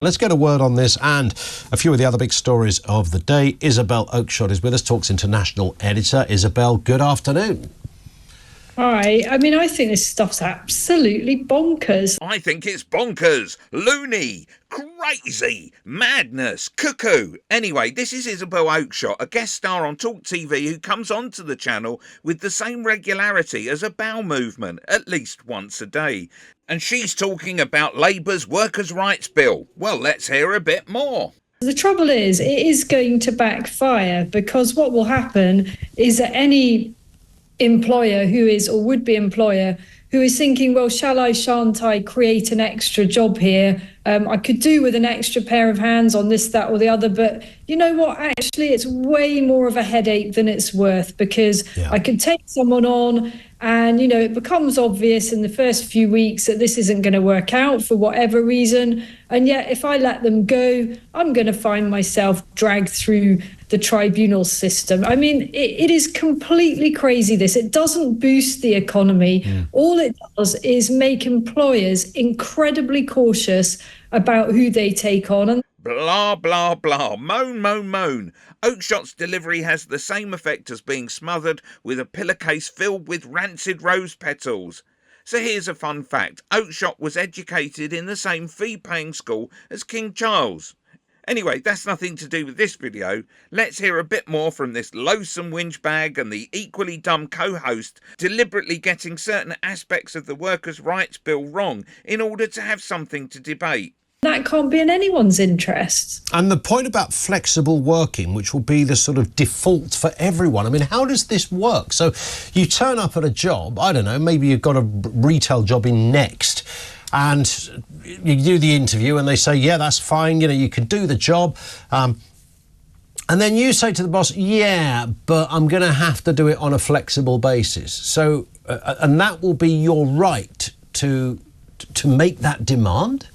Let's get a word on this and a few of the other big stories of the day. Isabel Oakeshott is with us, Talk's international editor. Isabel, good afternoon. Hi. I think this stuff's absolutely bonkers. I think it's bonkers, loony, crazy, madness, cuckoo. Anyway, this is Isabel Oakeshott, a guest star on Talk TV who comes onto the channel with the same regularity as a bowel movement, at least once a day. And she's talking about Labour's workers' rights bill. Well, let's hear a bit more. The trouble is, it is going to backfire, because what will happen is that any employer who is, or would-be employer, who is thinking, well, shan't I create an extra job here? I could do with an extra pair of hands on this, that, or the other. But you know what? Actually, it's way more of a headache than it's worth, because I could take someone on and, it becomes obvious in the first few weeks that this isn't going to work out for whatever reason. And yet, if I let them go, I'm going to find myself dragged through the tribunal system. It is completely crazy, this. It doesn't boost the economy. All it does is make employers incredibly cautious about who they take on. And blah, blah, blah. Moan, moan, moan. Oakeshott's delivery has the same effect as being smothered with a pillowcase filled with rancid rose petals. So here's a fun fact. Oakeshott was educated in the same fee-paying school as King Charles. Anyway, that's nothing to do with this video. Let's hear a bit more from this loathsome whinge bag and the equally dumb co-host deliberately getting certain aspects of the workers' rights bill wrong in order to have something to debate. that can't be in anyone's interests. And the point about flexible working, which will be the sort of default for everyone. How does this work? So you turn up at a job, I don't know, maybe you've got a retail job in Next, and you do the interview and they say, yeah, that's fine, you can do the job. And then you say to the boss, yeah, but I'm going to have to do it on a flexible basis. So, and that will be your right to make that demand?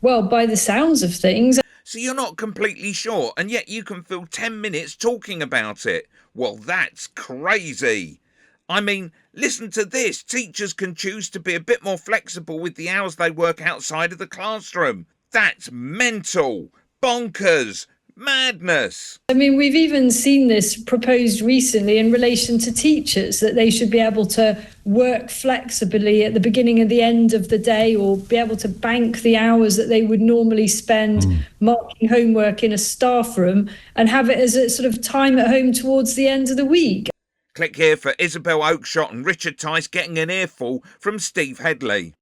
Well, by the sounds of things. So you're not completely sure, and yet you can fill 10 minutes talking about it. Well, that's crazy. Listen to this. Teachers can choose to be a bit more flexible with the hours they work outside of the classroom. That's mental. Bonkers. Madness. We've even seen this proposed recently in relation to teachers, that they should be able to work flexibly at the beginning and the end of the day, or be able to bank the hours that they would normally spend marking homework in a staff room and have it as a sort of time at home towards the end of the week. Click here for Isabel Oakeshott and Richard Tice getting an earful from Steve Headley.